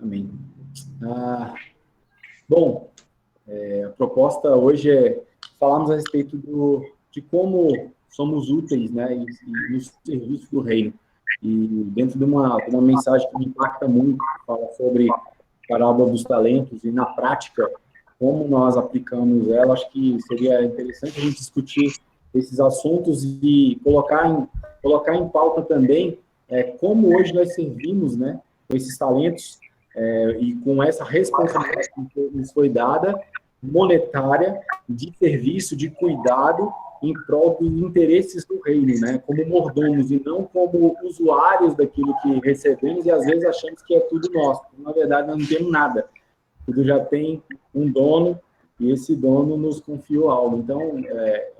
Amém. Ah, bom, a proposta hoje é falarmos a respeito de como somos úteis, né, e no serviço do reino. E dentro de uma mensagem que me impacta muito, que fala sobre a parábola dos talentos e, na prática, como nós aplicamos ela, acho que seria interessante a gente discutir esses assuntos e colocar em pauta também como hoje nós servimos, né, com esses talentos e com essa responsabilidade que nos foi dada, monetária, de serviço, de cuidado, em prol dos interesses do reino, né? Como mordomos e não como usuários daquilo que recebemos e às vezes achamos que é tudo nosso. Na verdade, nós não temos nada. Tudo já tem um dono e esse dono nos confiou algo. Então,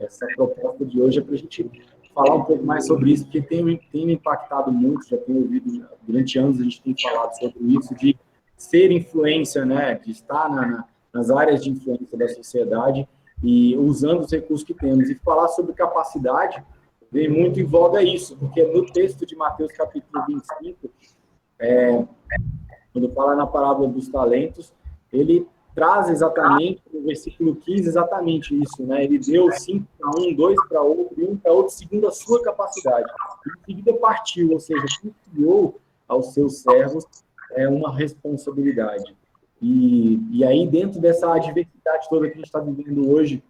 essa proposta de hoje é para a gente falar um pouco mais sobre isso, porque tem me impactado muito, já tenho ouvido, durante anos a gente tem falado sobre isso, de ser influência, né? De estar nas áreas de influência da sociedade e usando os recursos que temos. E falar sobre capacidade vem muito em voga isso, porque no texto de Mateus capítulo 25, quando fala na parábola dos talentos, ele traz exatamente, no versículo 15, exatamente isso, né? Ele deu 5 para um, 2 para outro e 1 para outro, segundo a sua capacidade. E em seguida partiu, ou seja, confiou aos seus servos uma responsabilidade. E aí, dentro dessa adversidade toda que a gente está vivendo hoje,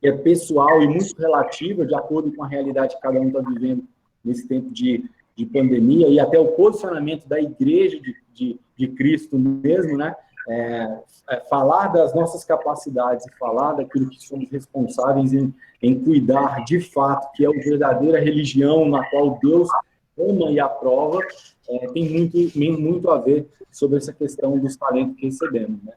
que é pessoal e muito relativa, de acordo com a realidade que cada um está vivendo nesse tempo de pandemia, e até o posicionamento da igreja de Cristo mesmo, né? Falar das nossas capacidades e falar daquilo que somos responsáveis em cuidar de fato, que é a verdadeira religião na qual Deus ama e aprova, tem muito a ver sobre essa questão dos talentos que recebemos, né?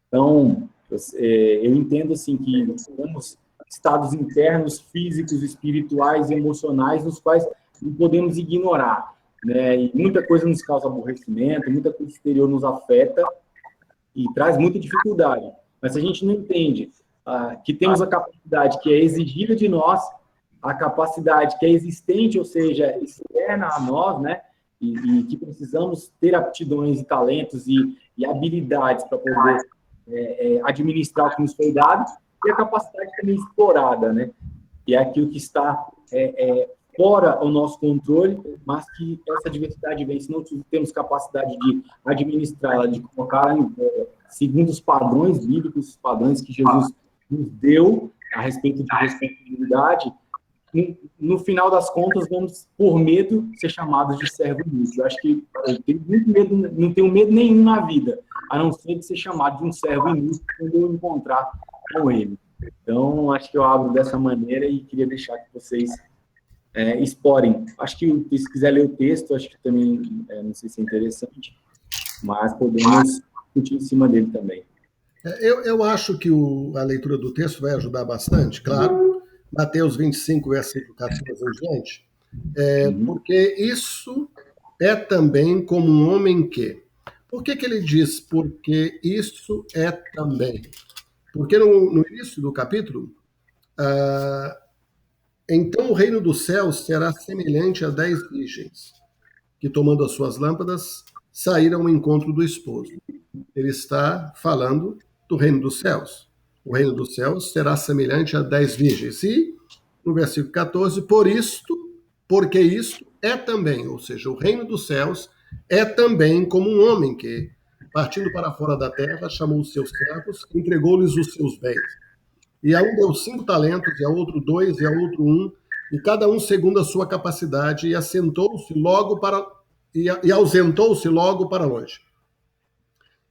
Então, eu entendo assim que temos estados internos, físicos, espirituais e emocionais, nos quais não podemos ignorar, né? E muita coisa nos causa aborrecimento, muita coisa exterior nos afeta e traz muita dificuldade. Mas se a gente não entende que temos a capacidade que é exigida de nós, a capacidade que é existente, ou seja, externa a nós, né? E que precisamos ter aptidões e talentos e habilidades para poder administrar o que nos foi dado, e a capacidade também explorada, né? E é aquilo que está fora o nosso controle, mas que essa diversidade vem. Se não temos capacidade de administrá-la, de colocar segundo os padrões bíblicos, os padrões que Jesus nos deu a respeito de responsabilidade, no final das contas, vamos, por medo, ser chamados de servo inútil. Eu acho que eu tenho muito medo, não tenho medo nenhum na vida, a não ser de ser chamado de um servo inútil quando eu encontrar com ele. Então, acho que eu abro dessa maneira e queria deixar que vocês explorem. Acho que, se quiser ler o texto, acho que também, não sei se é interessante, mas podemos discutir em cima dele também. Eu acho que a leitura do texto vai ajudar bastante, claro. Mateus 25, versículo 14 em diante, porque isso é também como um homem que... Por que ele diz porque isso é também? Porque no início do capítulo, então o reino dos céus será semelhante a 10 virgens, que tomando as suas lâmpadas, saíram ao encontro do esposo. Ele está falando do reino dos céus. O reino dos céus será semelhante a 10 virgens. E, no versículo 14, porque isto é também, ou seja, o reino dos céus é também como um homem que, partindo para fora da terra, chamou os seus servos, entregou-lhes os seus bens. E a um deu 5 talentos, e a outro 2, e a outro 1, e cada um segundo a sua capacidade, e ausentou-se logo para longe.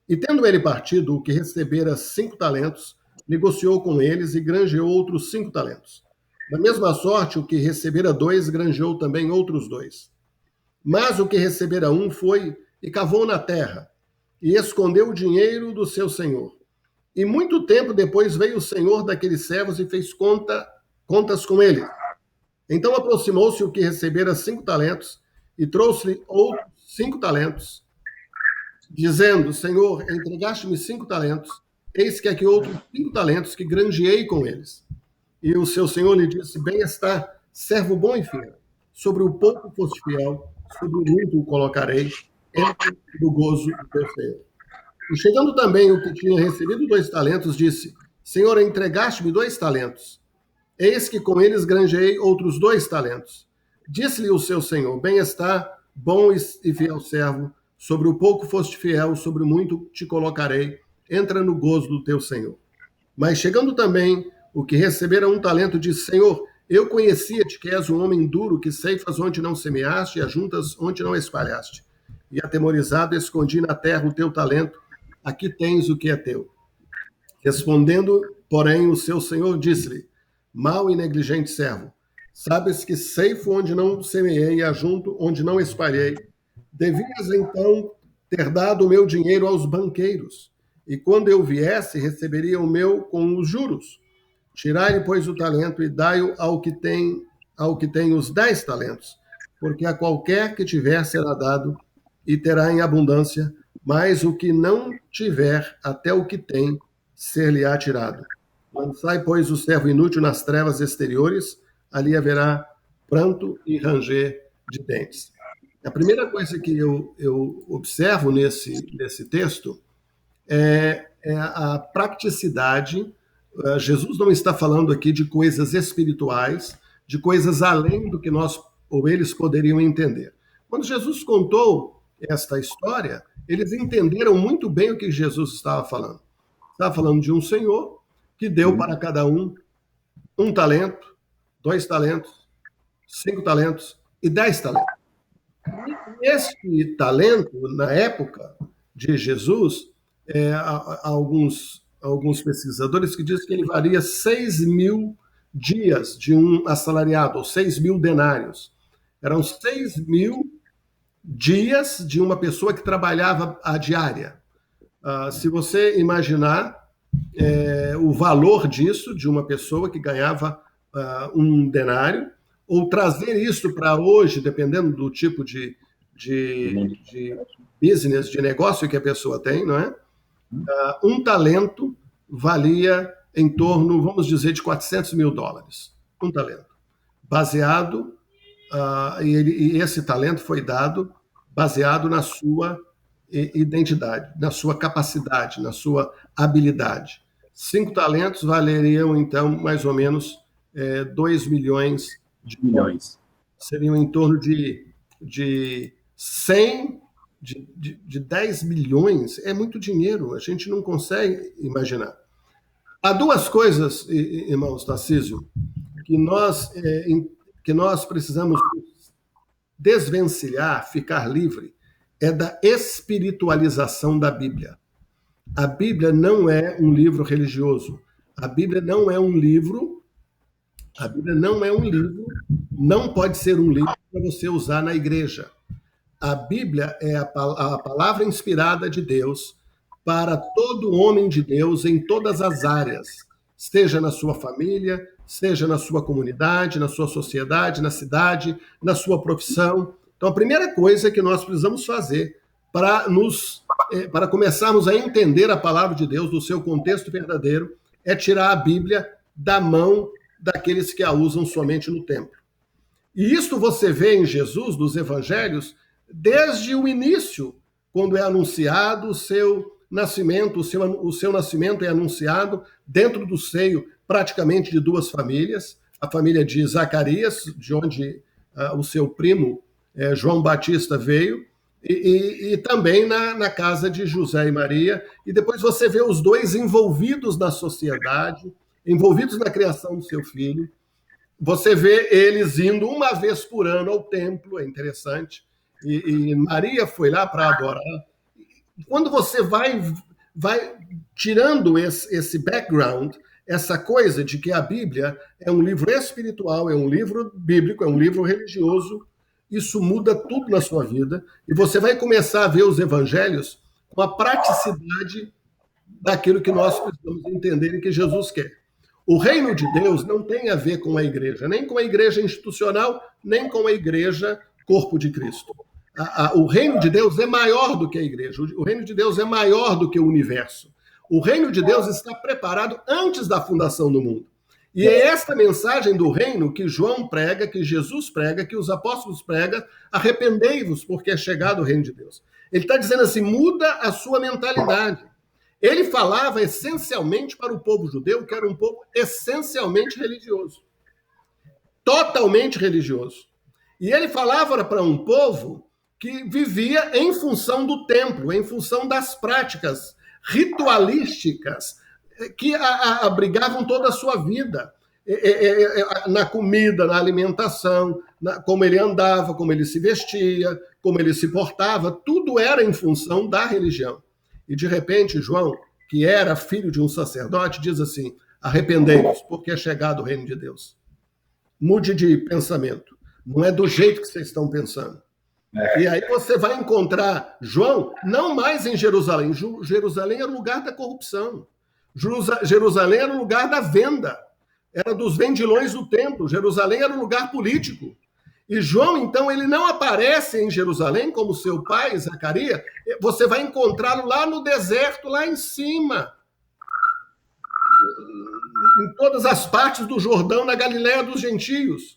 E tendo ele partido, o que recebera 5 talentos, negociou com eles e granjeou outros 5 talentos. Da mesma sorte, o que recebera 2, granjeou também outros 2. Mas o que recebera 1 foi e cavou na terra, e escondeu o dinheiro do seu senhor. E muito tempo depois veio o senhor daqueles servos e fez contas com ele. Então aproximou-se o que recebera 5 talentos e trouxe-lhe outros 5 talentos, dizendo: Senhor, entregaste-me 5 talentos, eis que aqui outros 5 talentos que granjeei com eles. E o seu senhor lhe disse: Bem está, servo bom e fiel. Sobre o pouco foste fiel, sobre o muito o colocarei. entre no gozo do teu Senhor. E chegando também o que tinha recebido 2 talentos, disse: Senhor, entregaste-me 2 talentos. Eis que com eles granjeei outros 2 talentos. Disse-lhe o seu senhor: Bem está, bom e fiel servo, sobre o pouco foste fiel, sobre o muito te colocarei, entra no gozo do teu senhor. Mas chegando também o que recebera 1 talento, disse: Senhor, eu conhecia-te que és um homem duro, que ceifas onde não semeaste e ajuntas onde não espalhaste. E atemorizado escondi na terra o teu talento, aqui tens o que é teu. Respondendo, porém, o seu senhor disse-lhe: Mau e negligente servo, sabes que ceifo onde não semeei e ajunto onde não espalhei. Devias então ter dado o meu dinheiro aos banqueiros, e quando eu viesse, receberia o meu com os juros. Tirai-lhe, pois, o talento e dai-o ao que tem os 10 talentos, porque a qualquer que tiver será dado e terá em abundância, mas o que não tiver, até o que tem, ser-lhe-á tirado. Lançai, pois, o servo inútil nas trevas exteriores, ali haverá pranto e ranger de dentes. A primeira coisa que eu observo nesse texto é a praticidade. Jesus não está falando aqui de coisas espirituais, de coisas além do que nós ou eles poderiam entender. Quando Jesus contou esta história, eles entenderam muito bem o que Jesus estava falando. Estava falando de um senhor que deu para cada um 1 talento, 2 talentos, 5 talentos e 10 talentos. E esse talento, na época de Jesus, há alguns pesquisadores que dizem que ele valia 6.000 dias de um assalariado, ou 6.000 denários. Eram 6.000 dias de uma pessoa que trabalhava a diária. Se você imaginar o valor disso, de uma pessoa que ganhava 1 denário, ou trazer isso para hoje, dependendo do tipo de business, de negócio que a pessoa tem, não é? 1 talento valia em torno, vamos dizer, de $400.000. 1 talento. Baseado, e esse talento foi dado baseado na sua identidade, na sua capacidade, na sua habilidade. 5 talentos valeriam, então, mais ou menos 2 milhões de milhões. Seriam em torno de 100, de 10 milhões. É muito dinheiro, a gente não consegue imaginar. Há 2 coisas, irmãos Tarcísio, que nós precisamos desvencilhar, ficar livre, é da espiritualização da Bíblia. A Bíblia não é um livro religioso. A Bíblia não é um livro, não pode ser um livro para você usar na igreja. A Bíblia é a palavra inspirada de Deus para todo homem de Deus em todas as áreas, seja na sua família, seja na sua comunidade, na sua sociedade, na cidade, na sua profissão. Então, a primeira coisa que nós precisamos fazer para começarmos a entender a palavra de Deus no seu contexto verdadeiro é tirar a Bíblia da mão daqueles que a usam somente no templo. E isto você vê em Jesus, nos evangelhos, desde o início, quando é anunciado o seu nascimento, o seu nascimento é anunciado dentro do seio praticamente de 2 famílias, a família de Zacarias, de onde o seu primo João Batista veio, e também na casa de José e Maria, e depois você vê os 2 envolvidos na sociedade, envolvidos na criação do seu filho. Você vê eles indo 1 vez por ano ao templo, é interessante, e Maria foi lá para adorar. Quando você vai tirando esse background, essa coisa de que a Bíblia é um livro espiritual, é um livro bíblico, é um livro religioso, isso muda tudo na sua vida, e você vai começar a ver os evangelhos com a praticidade daquilo que nós precisamos entender e que Jesus quer. O reino de Deus não tem a ver com a igreja, nem com a igreja institucional, nem com a igreja corpo de Cristo. O reino de Deus é maior do que a igreja, o reino de Deus é maior do que o universo. O reino de Deus está preparado antes da fundação do mundo. E é esta mensagem do reino que João prega, que Jesus prega, que os apóstolos pregam: arrependei-vos, porque é chegado o reino de Deus. Ele está dizendo assim, muda a sua mentalidade. Ele falava essencialmente para o povo judeu, que era um povo essencialmente religioso. Totalmente religioso. E ele falava para um povo que vivia em função do templo, em função das práticas ritualísticas que abrigavam toda a sua vida. Na comida, na alimentação, como ele andava, como ele se vestia, como ele se portava, tudo era em função da religião. E de repente, João, que era filho de um sacerdote, diz assim, arrependei-vos, porque é chegado o reino de Deus. Mude de pensamento. Não é do jeito que vocês estão pensando. E aí você vai encontrar João não mais em Jerusalém. Jerusalém era o lugar da corrupção. Jerusalém era o lugar da venda. Era dos vendilhões do templo. Jerusalém era um lugar político. E João, então, ele não aparece em Jerusalém como seu pai, Zacarias. Você vai encontrá-lo lá no deserto, lá em cima. Em todas as partes do Jordão, na Galiléia dos gentios.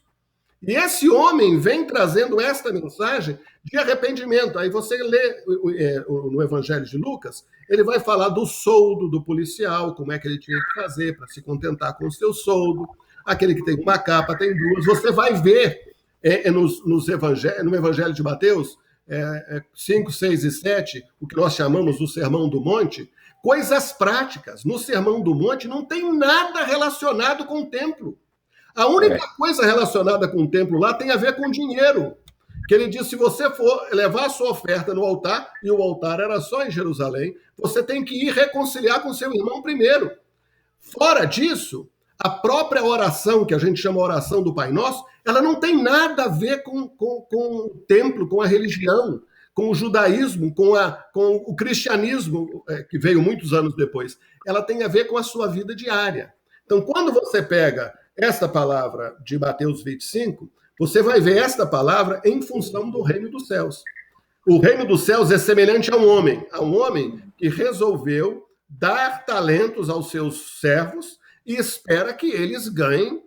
E esse homem vem trazendo esta mensagem de arrependimento. Aí você lê no Evangelho de Lucas, ele vai falar do soldo do policial, como é que ele tinha que fazer para se contentar com o seu soldo, aquele que tem uma capa, tem duas. Você vai ver no Evangelho de Mateus, 5, 6 e 7, o que nós chamamos do Sermão do Monte, coisas práticas. No Sermão do Monte não tem nada relacionado com o templo. A única coisa relacionada com o templo lá tem a ver com dinheiro. Que ele diz, se você for levar a sua oferta no altar, e o altar era só em Jerusalém, você tem que ir reconciliar com seu irmão primeiro. Fora disso, a própria oração, que a gente chama oração do Pai Nosso, ela não tem nada a ver com o templo, com a religião, com o judaísmo, com o cristianismo, que veio muitos anos depois. Ela tem a ver com a sua vida diária. Então, quando você pega esta palavra de Mateus 25, você vai ver esta palavra em função do reino dos céus. O reino dos céus é semelhante a um homem que resolveu dar talentos aos seus servos e espera que eles ganhem,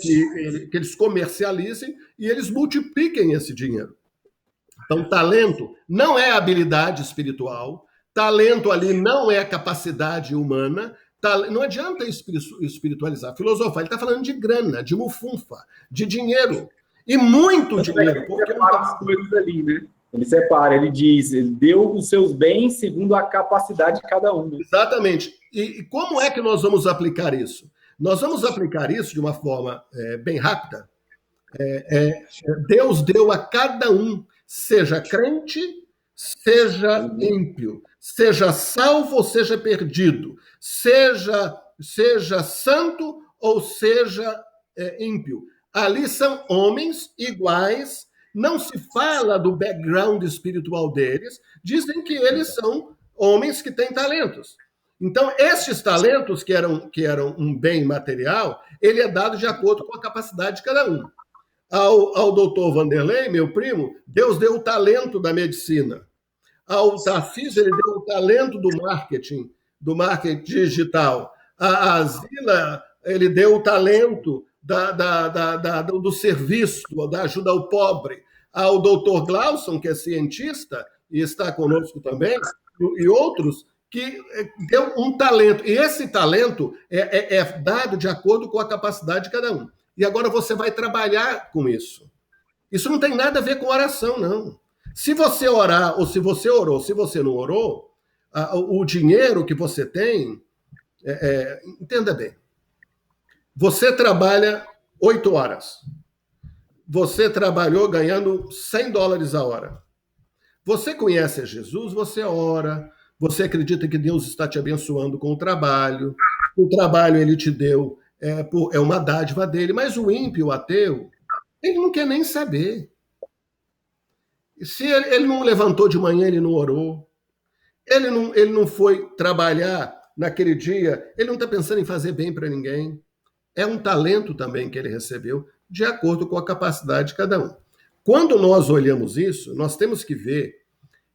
que eles comercializem e eles multipliquem esse dinheiro. Então, talento não é habilidade espiritual, talento ali não é capacidade humana. Não adianta espiritualizar, filosofar. Ele está falando de grana, de mufunfa, de dinheiro. E muito dinheiro. Ele separa as coisas ali, né? Ele separa, ele diz, ele deu os seus bens segundo a capacidade de cada um. Né? Exatamente. E como é que nós vamos aplicar isso? Nós vamos aplicar isso de uma forma bem rápida. Deus deu a cada um, seja crente, seja ímpio, seja salvo ou seja perdido, seja santo ou seja ímpio. Ali são homens iguais, não se fala do background espiritual deles, dizem que eles são homens que têm talentos. Então, esses talentos, que eram um bem material, ele é dado de acordo com a capacidade de cada um. Ao doutor Vanderlei, meu primo, Deus deu o talento da medicina. Ao Tarcísio, ele deu o talento do marketing digital. A Zila, ele deu o talento do serviço, da ajuda ao pobre. Ao doutor Glauson, que é cientista, e está conosco também, e outros, que deu um talento. E esse talento é dado de acordo com a capacidade de cada um. E agora você vai trabalhar com isso. Isso não tem nada a ver com oração, não. Se você orar, ou se você orou, se você não orou, o dinheiro que você tem, entenda bem, você trabalha 8 horas. Você trabalhou ganhando $100 a hora. Você conhece a Jesus, você ora, você acredita que Deus está te abençoando com o trabalho ele te deu, é uma dádiva dele, mas o ímpio, o ateu, ele não quer nem saber. Se ele não levantou de manhã, ele não orou, ele não foi trabalhar naquele dia, ele não está pensando em fazer bem para ninguém. É um talento também que ele recebeu, de acordo com a capacidade de cada um. Quando nós olhamos isso, nós temos que ver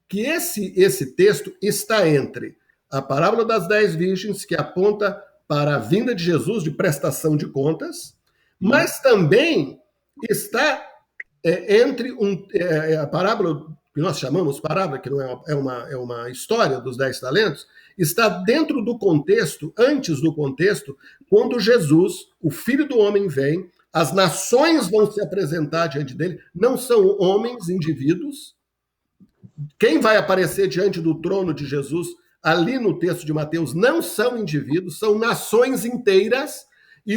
que esse texto está entre a parábola das 10 virgens, que aponta para a vinda de Jesus, de prestação de contas, mas também está entre a parábola que nós chamamos parábola, que não é uma história dos 10 talentos, está dentro do contexto, antes do contexto, quando Jesus, o Filho do Homem, vem, as nações vão se apresentar diante dele, não são homens, indivíduos. Quem vai aparecer diante do trono de Jesus, ali no texto de Mateus, não são indivíduos, são nações inteiras, e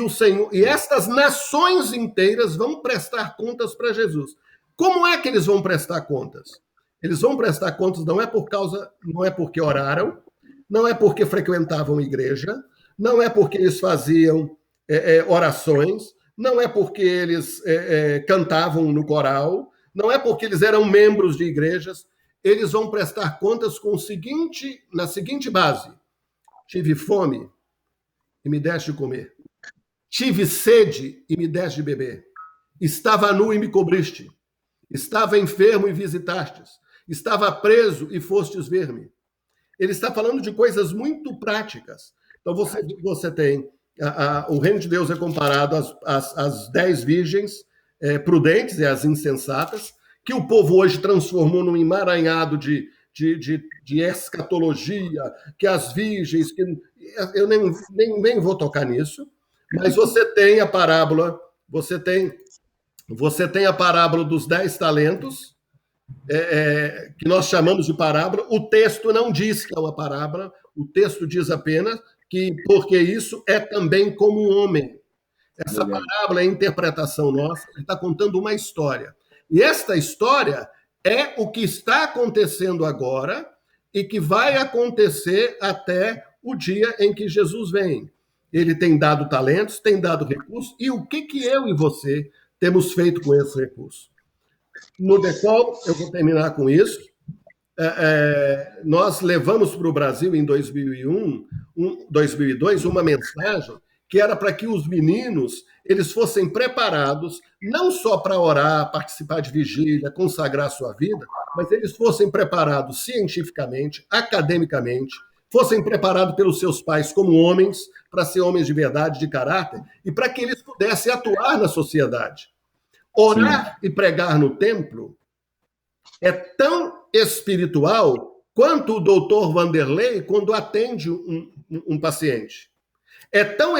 estas nações inteiras vão prestar contas para Jesus. Como é que eles vão prestar contas? Eles vão prestar contas não é porque oraram, não é porque frequentavam igreja, não é porque eles faziam orações, não é porque eles cantavam no coral, não é porque eles eram membros de igrejas. Eles vão prestar contas na seguinte base: tive fome e me deste de comer. Tive sede e me deste de beber. Estava nu e me cobriste. Estava enfermo e visitastes. Estava preso e fostes ver-me. Ele está falando de coisas muito práticas. Então você tem o reino de Deus é comparado às 10 virgens prudentes e às insensatas, que o povo hoje transformou num emaranhado de escatologia, que as virgens, que eu nem vou tocar nisso, mas você tem a parábola, você tem a parábola dos 10 talentos, que nós chamamos de parábola. O texto não diz que é uma parábola, o texto diz apenas que, porque isso é também como um homem. Essa parábola é a interpretação nossa, ele está contando uma história. E esta história é o que está acontecendo agora e que vai acontecer até o dia em que Jesus vem. Ele tem dado talentos, tem dado recursos, e o que eu e você temos feito com esse recurso? No Decol, eu vou terminar com isso. Nós levamos para o Brasil em 2002 uma mensagem que era para que os meninos eles fossem preparados não só para orar, participar de vigília, consagrar sua vida, mas eles fossem preparados cientificamente, academicamente, fossem preparados pelos seus pais como homens, para ser homens de verdade, de caráter, e para que eles pudessem atuar na sociedade. Orar e pregar no templo é tão espiritual quanto o doutor Vanderlei quando atende um paciente. É tão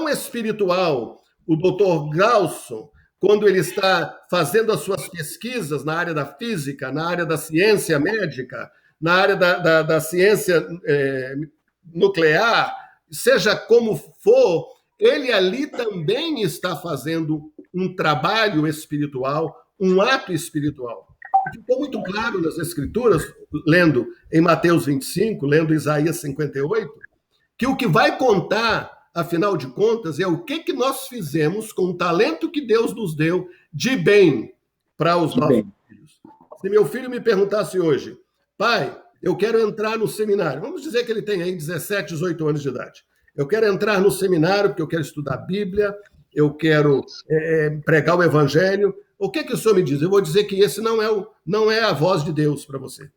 espiritual o doutor Galson quando ele está fazendo as suas pesquisas na área da física, na área da ciência médica, na área da ciência nuclear, seja como for, ele ali também está fazendo um trabalho espiritual, um ato espiritual. Ficou muito claro nas Escrituras, lendo em Mateus 25, lendo Isaías 58, que o que vai contar, afinal de contas, é o que nós fizemos com o talento que Deus nos deu de bem para os nossos filhos. Se meu filho me perguntasse hoje, pai, eu quero entrar no seminário, vamos dizer que ele tem aí 17, 18 anos de idade. Eu quero entrar no seminário porque eu quero estudar a Bíblia, eu quero pregar o Evangelho. O que o senhor me diz? Eu vou dizer que esse não é a voz de Deus para você.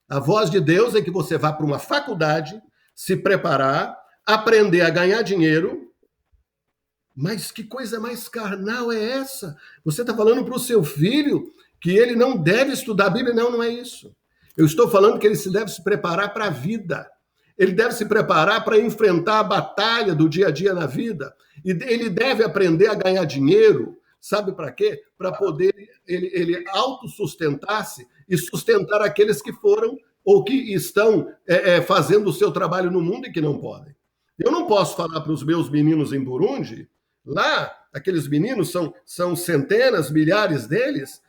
A voz de Deus é que você vá para uma faculdade, se preparar, aprender a ganhar dinheiro. Mas que coisa mais carnal é essa? Você está falando para o seu filho que ele não deve estudar a Bíblia? Não é isso. Eu estou falando que ele deve se preparar para a vida. Ele deve se preparar para enfrentar a batalha do dia a dia na vida. E ele deve aprender a ganhar dinheiro. Sabe para quê? Para poder ele autossustentar-se e sustentar aqueles que foram ou que estão fazendo o seu trabalho no mundo e que não podem. Eu não posso falar para os meus meninos em Burundi, lá, aqueles meninos são centenas, milhares deles,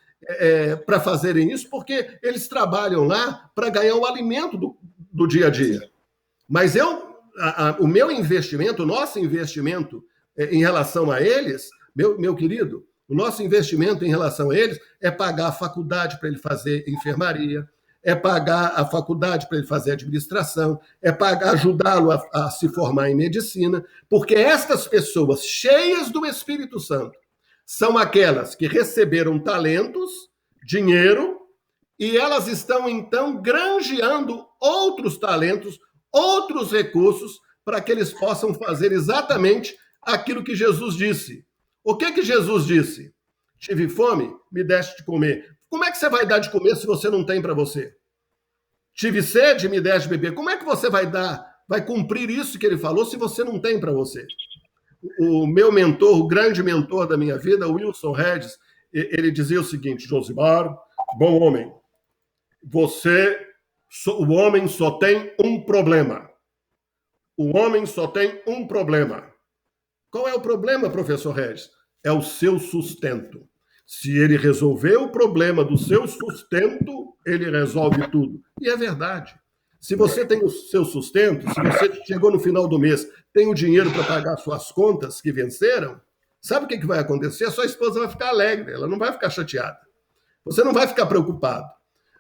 para fazerem isso, porque eles trabalham lá para ganhar o alimento do dia a dia. Mas o meu investimento, o nosso investimento em relação a eles, meu querido, o nosso investimento em relação a eles é pagar a faculdade para ele fazer enfermaria, é pagar a faculdade para ele fazer administração, é ajudá-lo a se formar em medicina, porque estas pessoas cheias do Espírito Santo são aquelas que receberam talentos, dinheiro, e elas estão, então, granjeando outros talentos, outros recursos, para que eles possam fazer exatamente aquilo que Jesus disse. O que Jesus disse? Tive fome, me deste de comer. Como é que você vai dar de comer se você não tem para você? Tive sede, me deste de beber. Como é que você vai cumprir isso que ele falou se você não tem para você? O meu mentor, o grande mentor da minha vida, Wilson Regis, ele dizia o seguinte: Josimar, bom homem, o homem só tem um problema. O homem só tem um problema. Qual é o problema, professor Regis? É o seu sustento. Se ele resolver o problema do seu sustento, ele resolve tudo. E é verdade. Se você tem o seu sustento, se você chegou no final do mês, tem o dinheiro para pagar suas contas que venceram, sabe o que vai acontecer? A sua esposa vai ficar alegre, ela não vai ficar chateada. Você não vai ficar preocupado.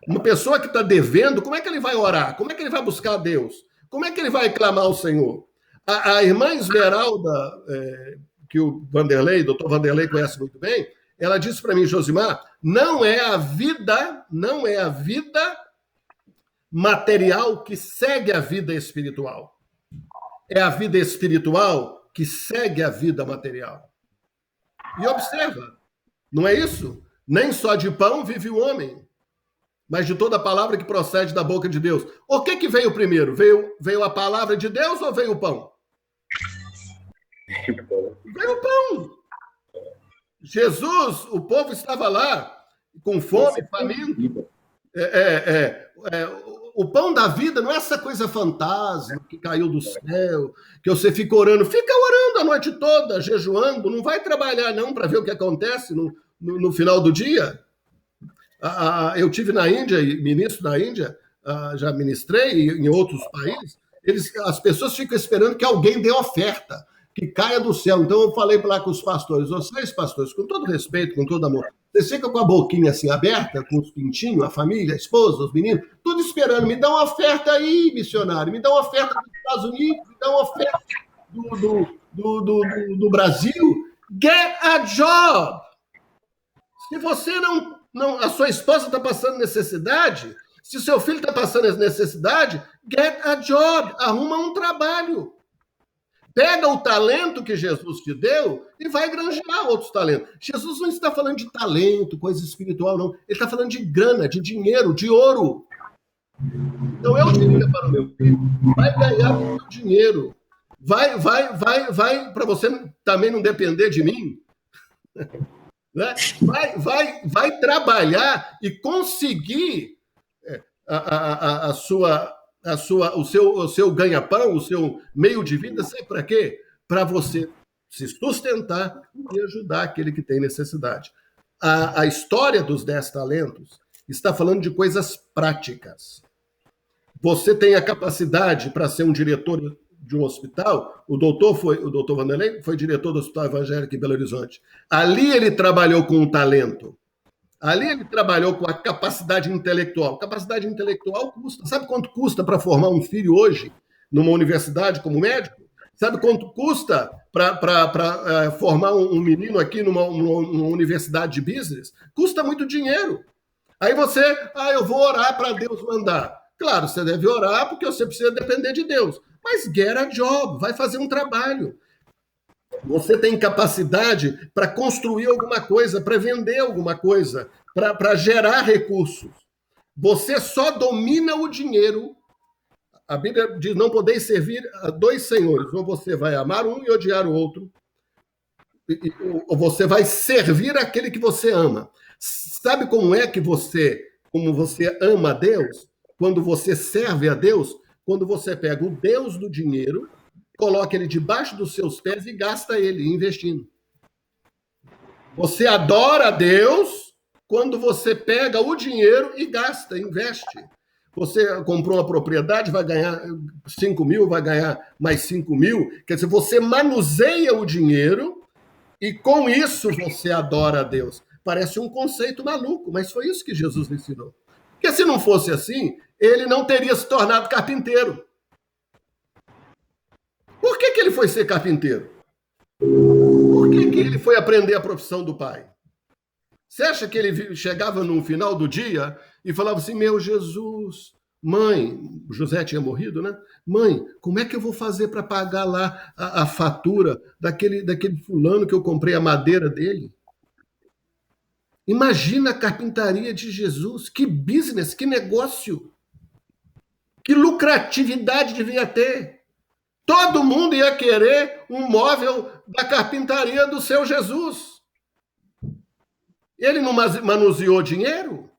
Uma pessoa que está devendo, como é que ele vai orar? Como é que ele vai buscar a Deus? Como é que ele vai clamar ao Senhor? A irmã Esmeralda, que o Vanderlei, doutor Vanderlei conhece muito bem, ela disse para mim: Josimar, não é a vida material que segue a vida espiritual. É a vida espiritual que segue a vida material. E observa, não é isso? Nem só de pão vive o homem, mas de toda a palavra que procede da boca de Deus. O que veio primeiro? Veio a palavra de Deus ou veio o pão? Veio o pão. Jesus, o povo estava lá com fome, faminto. O pão da vida não é essa coisa fantástica que caiu do céu, que você fica orando. Fica orando a noite toda, jejuando. Não vai trabalhar não para ver o que acontece no final do dia. Eu tive na Índia, ministro na Índia, já ministrei em outros países. As pessoas ficam esperando que alguém dê oferta, que caia do céu. Então eu falei lá com os pastores: vocês, pastores, com todo respeito, com todo amor, vocês ficam com a boquinha assim aberta, com os pintinhos, a família, a esposa, os meninos, tudo esperando. Me dá uma oferta aí, missionário, me dá uma oferta dos Estados Unidos, me dá uma oferta do Brasil. Get a job! Se você não, a sua esposa está passando necessidade, se seu filho está passando necessidade, get a job, arruma um trabalho. Pega o talento que Jesus te deu e vai granjear outros talentos. Jesus não está falando de talento, coisa espiritual, não. Ele está falando de grana, de dinheiro, de ouro. Então eu diria para o meu filho: vai ganhar o seu dinheiro. Vai, para você também não depender de mim. Né? Vai trabalhar e conseguir o seu ganha-pão, o seu meio de vida. Sabe para quê? Para você se sustentar e ajudar aquele que tem necessidade. A história dos 10 talentos está falando de coisas práticas. Você tem a capacidade para ser um diretor de um hospital. O doutor Vanderlei foi diretor do Hospital Evangélico em Belo Horizonte. Ali ele trabalhou com o talento. Ali ele trabalhou com a capacidade intelectual. Capacidade intelectual custa. Sabe quanto custa para formar um filho hoje numa universidade como médico? Sabe quanto custa para formar um menino aqui numa universidade de business? Custa muito dinheiro. Aí você, eu vou orar para Deus mandar. Claro, você deve orar porque você precisa depender de Deus. Mas get a job, vai fazer um trabalho. Você tem capacidade para construir alguma coisa, para vender alguma coisa, para gerar recursos. Você só domina o dinheiro. A Bíblia diz: não podeis servir a 2 senhores. Ou você vai amar um e odiar o outro, ou você vai servir aquele que você ama. Sabe como é que você ama a Deus? Quando você serve a Deus, quando você pega o Deus do dinheiro, coloca ele debaixo dos seus pés e gasta ele investindo. Você adora a Deus quando você pega o dinheiro e gasta, investe. Você comprou uma propriedade, vai ganhar 5 mil, vai ganhar mais 5 mil. Quer dizer, você manuseia o dinheiro e com isso você adora a Deus. Parece um conceito maluco, mas foi isso que Jesus ensinou. Porque se não fosse assim, ele não teria se tornado carpinteiro. Por que ele foi ser carpinteiro? Por que ele foi aprender a profissão do pai? Você acha que ele chegava no final do dia e falava assim: meu Jesus, mãe, o José tinha morrido, né? Mãe, como é que eu vou fazer para pagar lá a fatura daquele fulano que eu comprei a madeira dele? Imagina a carpintaria de Jesus, que business, que negócio, que lucratividade devia ter. Todo mundo ia querer um móvel da carpintaria do seu Jesus. Ele não manuseou dinheiro?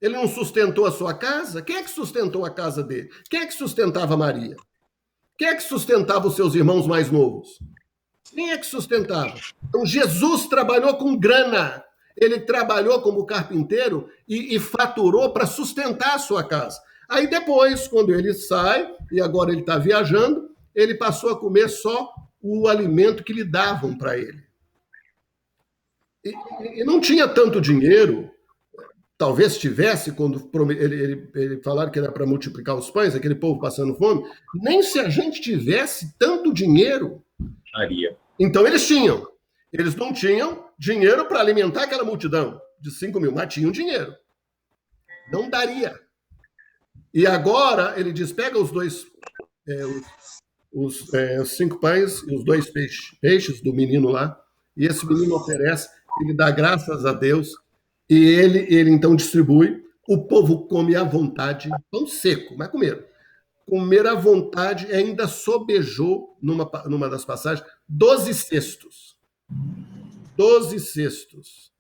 Ele não sustentou a sua casa? Quem é que sustentou a casa dele? Quem é que sustentava Maria? Quem é que sustentava os seus irmãos mais novos? Quem é que sustentava? Então, Jesus trabalhou com grana. Ele trabalhou como carpinteiro e faturou para sustentar a sua casa. Aí depois, quando ele sai, e agora ele está viajando, ele passou a comer só o alimento que lhe davam para ele. E não tinha tanto dinheiro, talvez tivesse, quando ele falaram que era para multiplicar os pães, aquele povo passando fome, nem se a gente tivesse tanto dinheiro. Maria. Então eles tinham. Eles não tinham dinheiro para alimentar aquela multidão de 5 mil, mas tinham dinheiro. Não daria. E agora ele diz, pega os dois, os 5 pães e os 2 peixes do menino lá, e esse menino oferece, ele dá graças a Deus, e ele então distribui, o povo come à vontade, pão seco, mas comeram. Comer à vontade, ainda sobejou, numa das passagens, 12 cestos. 12 cestos.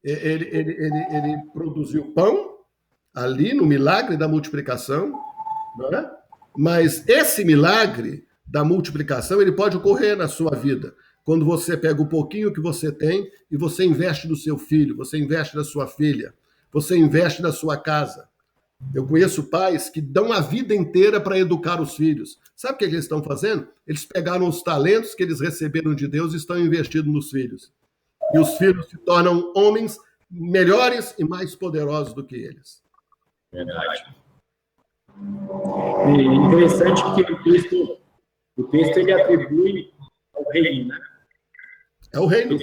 Ele produziu pão, ali no milagre da multiplicação, não é? Mas esse milagre da multiplicação, ele pode ocorrer na sua vida. Quando você pega o pouquinho que você tem e você investe no seu filho, você investe na sua filha, você investe na sua casa. Eu conheço pais que dão a vida inteira para educar os filhos. Sabe o que eles estão fazendo? Eles pegaram os talentos que eles receberam de Deus e estão investindo nos filhos. E os filhos se tornam homens melhores e mais poderosos do que eles. Verdade. É interessante porque o texto ele atribui ao reino, né? É o reino.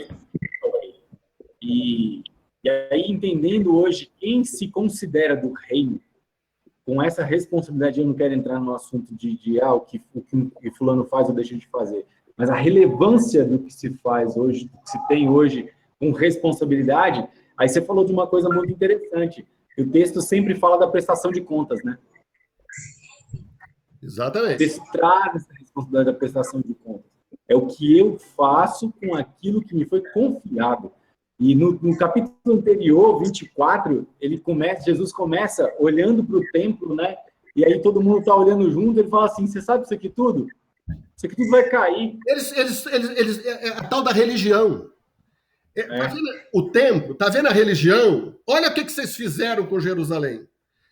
E aí, entendendo hoje quem se considera do reino, com essa responsabilidade, eu não quero entrar no assunto o que fulano faz ou deixa de fazer, mas a relevância do que se faz hoje, do que se tem hoje com responsabilidade, aí você falou de uma coisa muito interessante, o texto sempre fala da prestação de contas, né? Exatamente. O texto traz essa responsabilidade da prestação de contas. É o que eu faço com aquilo que me foi confiado. E no capítulo anterior, 24, Jesus começa olhando para o templo, né? E aí todo mundo está olhando junto, ele fala assim, você sabe isso aqui tudo? Isso aqui tudo vai cair. A tal da religião. Tá vendo o templo? Tá vendo a religião? Olha o que vocês fizeram com Jerusalém.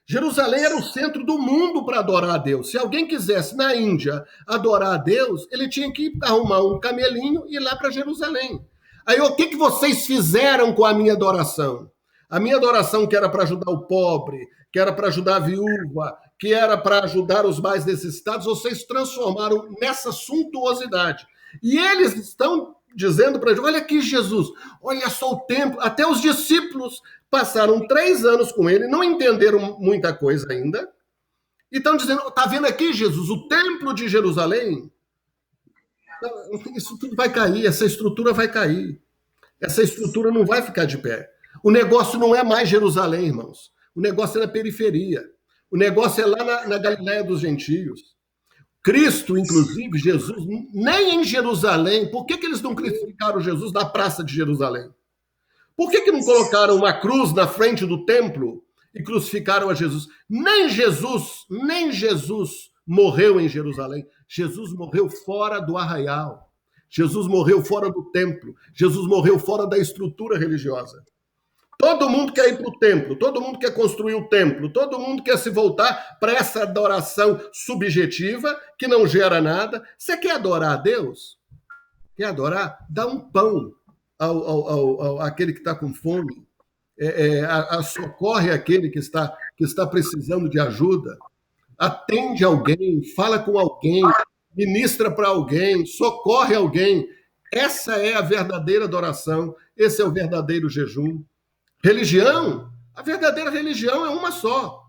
Jerusalém era o centro do mundo para adorar a Deus. Se alguém quisesse, na Índia, adorar a Deus, ele tinha que arrumar um camelinho e ir lá para Jerusalém. Aí, o que vocês fizeram com a minha adoração? A minha adoração que era para ajudar o pobre, que era para ajudar a viúva, que era para ajudar os mais necessitados, vocês transformaram nessa suntuosidade. E eles estão dizendo para a gente, olha aqui Jesus, olha só o templo. Até os discípulos passaram 3 anos com ele, não entenderam muita coisa ainda, e estão dizendo, está vendo aqui Jesus, o templo de Jerusalém? Isso tudo vai cair, essa estrutura vai cair. Essa estrutura não vai ficar de pé. O negócio não é mais Jerusalém, irmãos. O negócio é na periferia. O negócio é lá na Galiléia dos gentios. Cristo, inclusive, Jesus, nem em Jerusalém. Por que eles não crucificaram Jesus na praça de Jerusalém? Por que não colocaram uma cruz na frente do templo e crucificaram a Jesus? Nem Jesus morreu em Jerusalém. Jesus morreu fora do arraial. Jesus morreu fora do templo. Jesus morreu fora da estrutura religiosa. Todo mundo quer ir para o templo, todo mundo quer construir o templo, todo mundo quer se voltar para essa adoração subjetiva que não gera nada. Você quer adorar a Deus? Quer adorar? Dá um pão àquele que está com fome. Socorre aquele que está precisando de ajuda. Atende alguém, fala com alguém, ministra para alguém, socorre alguém. Essa é a verdadeira adoração, esse é o verdadeiro jejum. Religião, a verdadeira religião é uma só.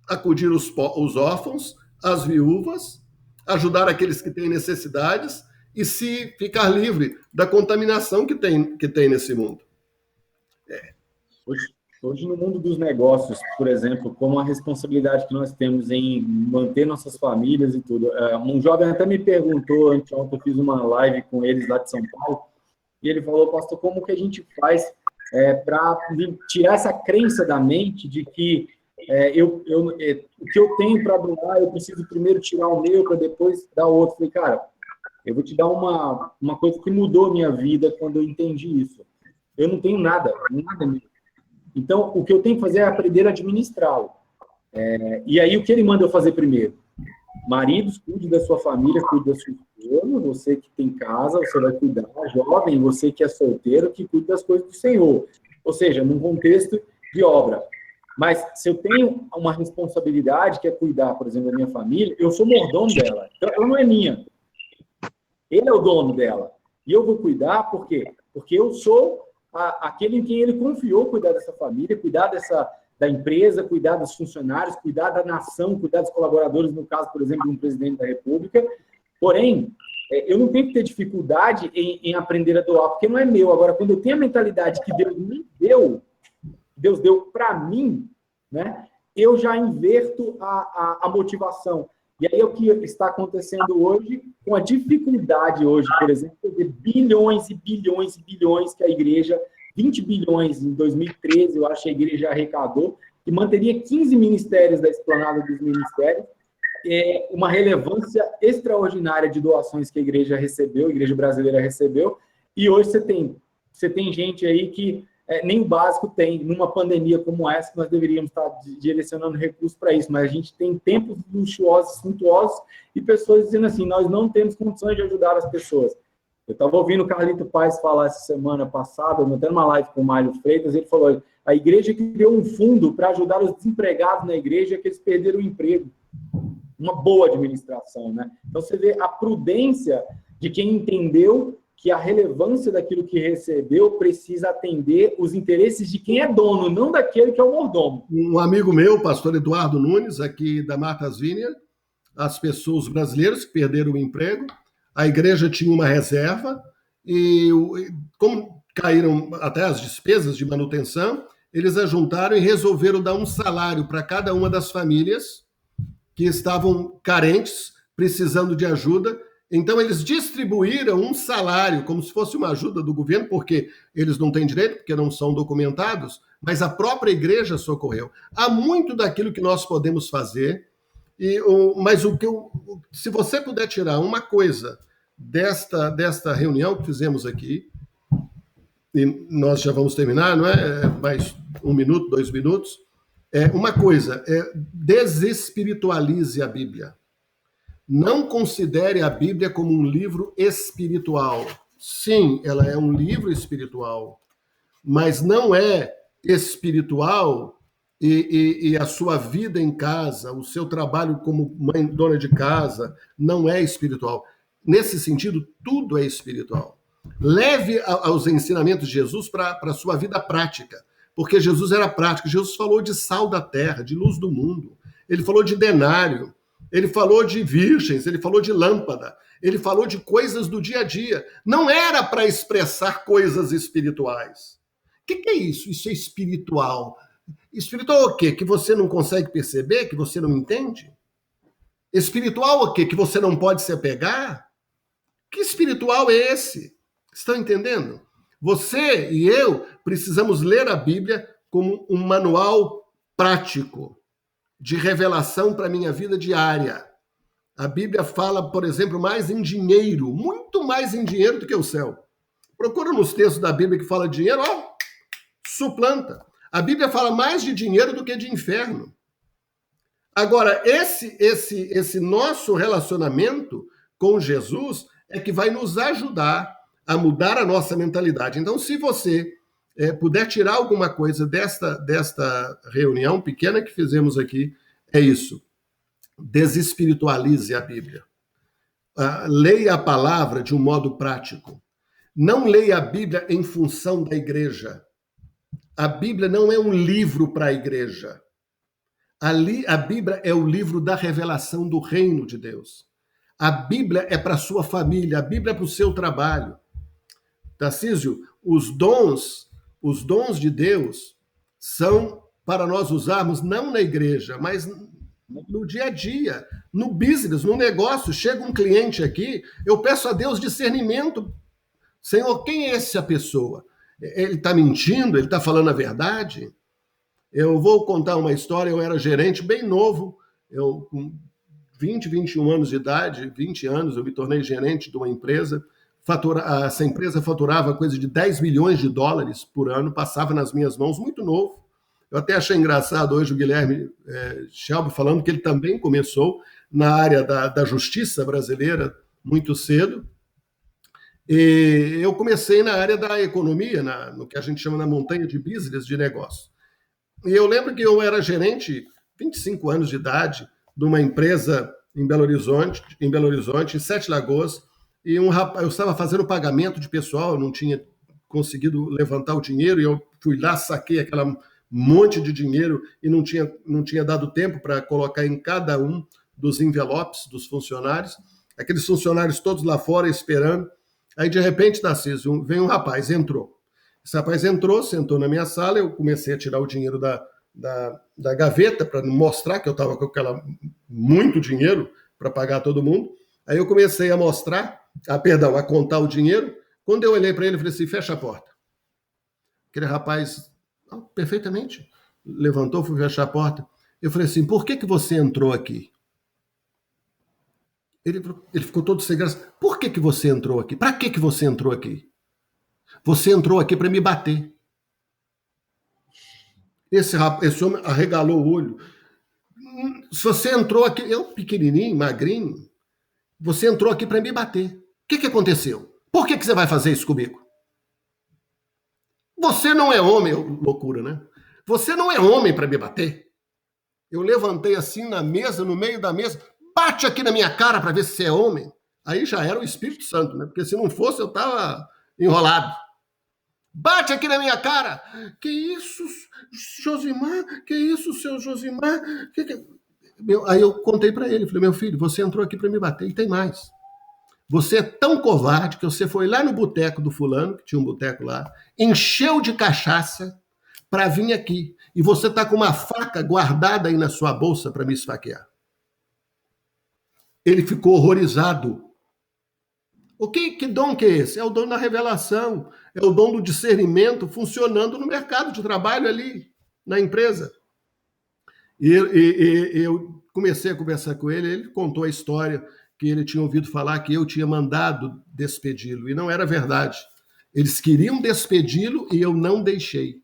Acudir os órfãos, as viúvas, ajudar aqueles que têm necessidades e se ficar livre da contaminação que tem nesse mundo. Hoje, no mundo dos negócios, por exemplo, como a responsabilidade que nós temos em manter nossas famílias e tudo. Um jovem até me perguntou, anteontem eu fiz uma live com eles lá de São Paulo, e ele falou, pastor, como que a gente faz para tirar essa crença da mente de que o que eu tenho para doar, eu preciso primeiro tirar o meu para depois dar o outro. Eu falei, cara, eu vou te dar uma coisa que mudou a minha vida quando eu entendi isso. Eu não tenho nada mesmo. Então, o que eu tenho que fazer é aprender a administrá-lo. E aí, o que ele manda eu fazer primeiro? Maridos, cuide da sua família, cuide da sua esposa. Você que tem casa, você vai cuidar. Jovem, você que é solteiro, que cuide das coisas do Senhor. Ou seja, num contexto de obra. Mas se eu tenho uma responsabilidade, que é cuidar, por exemplo, da minha família, eu sou mordomo dela. Então, ela não é minha. Ele é o dono dela. E eu vou cuidar, por quê? Porque eu sou aquele em quem ele confiou cuidar dessa família, cuidar da empresa, cuidar dos funcionários, cuidar da nação, cuidar dos colaboradores, no caso, por exemplo, de um presidente da República. Porém, eu não tenho que ter dificuldade em aprender a doar, porque não é meu. Agora, quando eu tenho a mentalidade que Deus me deu, Deus deu para mim, né? Eu já inverto a motivação. E aí é o que está acontecendo hoje, com a dificuldade hoje, por exemplo, de bilhões e bilhões e bilhões que a igreja, 20 bilhões em 2013, eu acho que a igreja arrecadou, que manteria 15 ministérios da esplanada dos ministérios, uma relevância extraordinária de doações que a igreja recebeu, a igreja brasileira recebeu, e hoje você tem gente aí que nem o básico tem, numa pandemia como essa, nós deveríamos estar direcionando recursos para isso, mas a gente tem tempos luxuosos, suntuosos, e pessoas dizendo assim, nós não temos condições de ajudar as pessoas. Eu estava ouvindo o Carlito Paes falar essa semana passada, até numa live com o Mário Freitas, ele falou, a igreja criou um fundo para ajudar os desempregados na igreja que eles perderam o emprego. Uma boa administração, né? Então, você vê a prudência de quem entendeu que a relevância daquilo que recebeu precisa atender os interesses de quem é dono, não daquele que é o mordomo. Um amigo meu, o pastor Eduardo Nunes, aqui da Martha's Vineyard, as pessoas brasileiras que perderam o emprego, a igreja tinha uma reserva e, como caíram até as despesas de manutenção, eles ajuntaram e resolveram dar um salário para cada uma das famílias que estavam carentes, precisando de ajuda. Então, eles distribuíram um salário, como se fosse uma ajuda do governo, porque eles não têm direito, porque não são documentados, mas a própria igreja socorreu. Há muito daquilo que nós podemos fazer, mas se você puder tirar uma coisa desta reunião que fizemos aqui, e nós já vamos terminar, não é? Mais 1 minuto, 2 minutos. Uma coisa, desespiritualize a Bíblia. Não considere a Bíblia como um livro espiritual. Sim, ela é um livro espiritual, mas não é espiritual e a sua vida em casa, o seu trabalho como mãe, dona de casa, não é espiritual. Nesse sentido, tudo é espiritual. Leve aos ensinamentos de Jesus para a sua vida prática, porque Jesus era prático. Jesus falou de sal da terra, de luz do mundo. Ele falou de denário. Ele falou de virgens, ele falou de lâmpada, ele falou de coisas do dia a dia. Não era para expressar coisas espirituais. O que é isso? Isso é espiritual. Espiritual o quê? Que você não consegue perceber? Que você não entende? Espiritual o quê? Que você não pode se apegar? Que espiritual é esse? Estão entendendo? Você e eu precisamos ler a Bíblia como um manual prático de revelação para a minha vida diária. A Bíblia fala, por exemplo, mais em dinheiro, muito mais em dinheiro do que o céu. Procura nos textos da Bíblia que fala de dinheiro, suplanta. A Bíblia fala mais de dinheiro do que de inferno. Agora, esse nosso relacionamento com Jesus é que vai nos ajudar a mudar a nossa mentalidade. Então, se você puder tirar alguma coisa desta reunião pequena que fizemos aqui, é isso. Desespiritualize a Bíblia. Leia a palavra de um modo prático. Não leia a Bíblia em função da igreja. A Bíblia não é um livro para a igreja. A Bíblia é o livro da revelação do reino de Deus. A Bíblia é para a sua família, a Bíblia é para o seu trabalho. Tarcísio, os dons de Deus, são para nós usarmos não na igreja, mas no dia a dia, no business, no negócio. Chega um cliente aqui, eu peço a Deus discernimento. Senhor, quem é essa pessoa? Ele está mentindo? Ele está falando a verdade? Eu vou contar uma história. Eu era gerente bem novo, eu com 20, 21 anos de idade, 20 anos, eu me tornei gerente de uma empresa. Essa empresa faturava coisa de 10 milhões de dólares por ano, passava nas minhas mãos, muito novo. Eu até achei engraçado hoje o Guilherme Shelby falando que ele também começou na área da justiça brasileira muito cedo. E eu comecei na área da economia, no que a gente chama na montanha de business, de negócio. E eu lembro que eu era gerente, 25 anos de idade, de uma empresa em Belo Horizonte, em Sete Lagoas, e eu estava fazendo pagamento de pessoal, eu não tinha conseguido levantar o dinheiro, e eu fui lá, saquei aquela monte de dinheiro e não tinha dado tempo para colocar em cada um dos envelopes dos funcionários, aqueles funcionários todos lá fora esperando. Aí, de repente, Tarcísio, vem um rapaz, entrou. Esse rapaz entrou, sentou na minha sala, eu comecei a tirar o dinheiro da gaveta para mostrar que eu estava com muito dinheiro para pagar todo mundo. Aí eu comecei a a contar o dinheiro. Quando eu olhei para ele, eu falei assim, fecha a porta. Aquele rapaz, perfeitamente, levantou, foi fechar a porta. Eu falei assim, por que você entrou aqui? Ele ficou todo sem graça. Por que você entrou aqui? Para que você entrou aqui? Você entrou aqui para me bater. Esse homem arregalou o olho. Se você entrou aqui, eu pequenininho, magrinho, você entrou aqui para me bater. O que aconteceu? Por que você vai fazer isso comigo? Você não é homem, loucura, né? Você não é homem para me bater. Eu levantei assim na mesa, no meio da mesa, bate aqui na minha cara para ver se você é homem. Aí já era o Espírito Santo, né? Porque se não fosse, eu estava enrolado. Bate aqui na minha cara. Que isso, Josimar? Que isso, seu Josimar? Aí eu contei para ele, falei, meu filho, você entrou aqui para me bater e tem mais. Você é tão covarde que você foi lá no boteco do fulano, que tinha um boteco lá, encheu de cachaça para vir aqui. E você está com uma faca guardada aí na sua bolsa para me esfaquear. Ele ficou horrorizado. Que dom que é esse? É o dom da revelação, é o dom do discernimento funcionando no mercado de trabalho ali, na empresa. E eu comecei a conversar com ele, ele contou a história que ele tinha ouvido falar que eu tinha mandado despedi-lo, e não era verdade. Eles queriam despedi-lo e eu não deixei,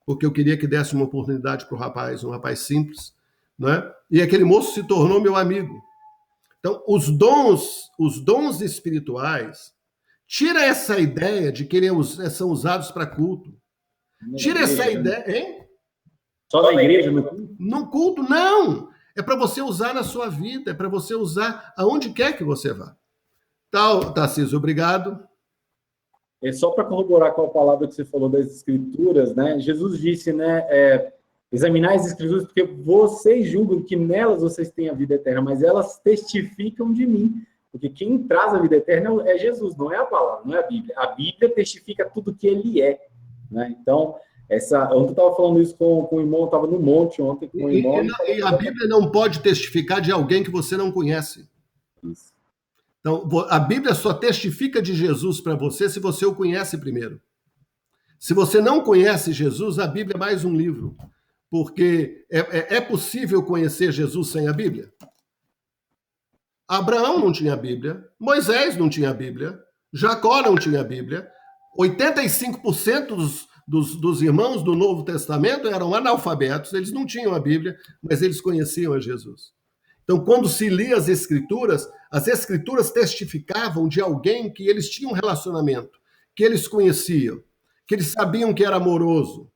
porque eu queria que desse uma oportunidade para o rapaz, um rapaz simples, né? E aquele moço se tornou meu amigo. Então, os dons espirituais, tira essa ideia de que eles são usados para culto. Tira essa ideia, hein? Só na igreja, no culto? No culto, não! É para você usar na sua vida, é para você usar aonde quer que você vá. Tarcísio, obrigado. É só para corroborar com a palavra que você falou das Escrituras, né? Jesus disse, né? Examinar as Escrituras, porque vocês julgam que nelas vocês têm a vida eterna, mas elas testificam de mim. Porque quem traz a vida eterna é Jesus, não é a palavra, não é a Bíblia. A Bíblia testifica tudo que ele é. Né? Então, ontem eu estava falando isso com o irmão, eu estava no monte ontem com o irmão. E a Bíblia não pode testificar de alguém que você não conhece. Isso. Então, a Bíblia só testifica de Jesus para você se você o conhece primeiro. Se você não conhece Jesus, a Bíblia é mais um livro. Porque é possível conhecer Jesus sem a Bíblia? Abraão não tinha Bíblia, Moisés não tinha Bíblia, Jacó não tinha Bíblia, 85% dos irmãos do Novo Testamento eram analfabetos, eles não tinham a Bíblia, mas eles conheciam a Jesus. Então, quando se lia as Escrituras testificavam de alguém que eles tinham um relacionamento, que eles conheciam, que eles sabiam que era amoroso.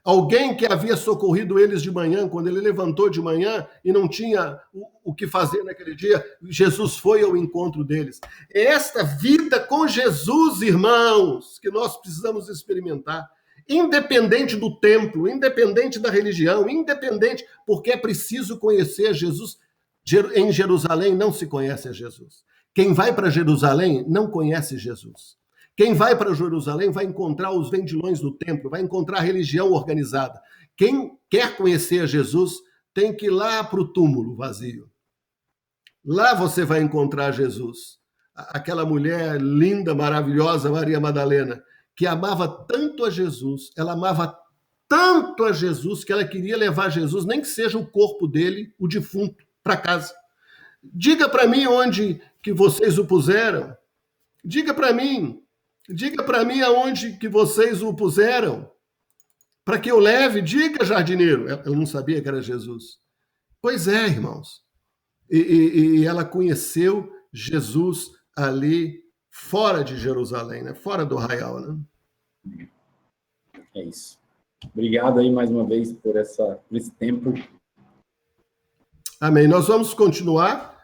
Alguém que havia socorrido eles de manhã, quando ele levantou de manhã e não tinha o que fazer naquele dia, Jesus foi ao encontro deles. É esta vida com Jesus, irmãos, que nós precisamos experimentar. Independente do templo, independente da religião, independente, porque é preciso conhecer Jesus. Em Jerusalém não se conhece a Jesus. Quem vai para Jerusalém não conhece Jesus. Quem vai para Jerusalém vai encontrar os vendilhões do templo, vai encontrar a religião organizada. Quem quer conhecer a Jesus tem que ir lá para o túmulo vazio. Lá você vai encontrar Jesus. Aquela mulher linda, maravilhosa, Maria Madalena, que amava tanto a Jesus, ela amava tanto a Jesus que ela queria levar Jesus, nem que seja o corpo dele, o defunto, para casa. Diga para mim onde que vocês o puseram. Diga para mim aonde que vocês o puseram. Para que eu leve, diga, jardineiro. Ela não sabia que era Jesus. Pois é, irmãos. E ela conheceu Jesus ali fora de Jerusalém, né? Fora do arraial, né? É isso. Obrigado aí mais uma vez por esse tempo. Amém. Nós vamos continuar.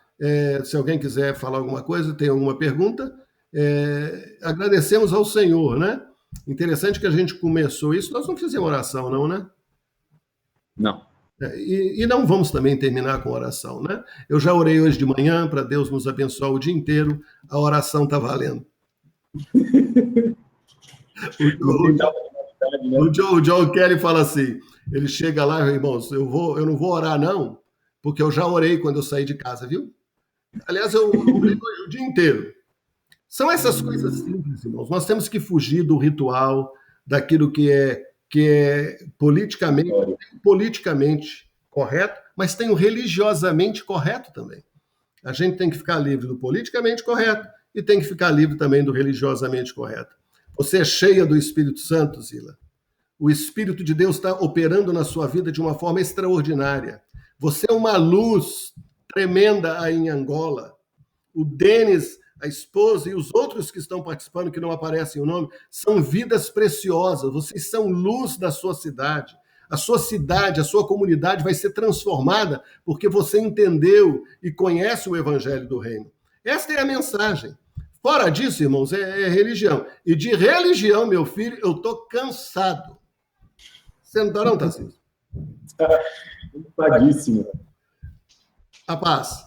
Se alguém quiser falar alguma coisa, tem alguma pergunta, agradecemos ao Senhor, né? Interessante que a gente começou isso, nós não fizemos oração, não, né? Não. E não vamos também terminar com oração, né? Eu já orei hoje de manhã para Deus nos abençoar o dia inteiro, a oração está valendo. O John Kelly fala assim, ele chega lá, irmãos, eu não vou orar não, porque eu já orei quando eu saí de casa, viu? Aliás, eu orei hoje o dia inteiro. São essas coisas simples, irmãos. Nós temos que fugir do ritual, daquilo que é politicamente correto, mas tem o religiosamente correto também. A gente tem que ficar livre do politicamente correto e tem que ficar livre também do religiosamente correto. Você é cheia do Espírito Santo, Zila. O Espírito de Deus está operando na sua vida de uma forma extraordinária. Você é uma luz tremenda aí em Angola. O Denis, a esposa e os outros que estão participando, que não aparecem o nome, são vidas preciosas. Vocês são luz da sua cidade. A sua cidade, a sua comunidade vai ser transformada porque você entendeu e conhece o Evangelho do Reino. Esta é a mensagem. Fora disso, irmãos, é religião. E de religião, meu filho, eu estou cansado. Você não está não, Tarcísio? Cansadíssimo. A paz.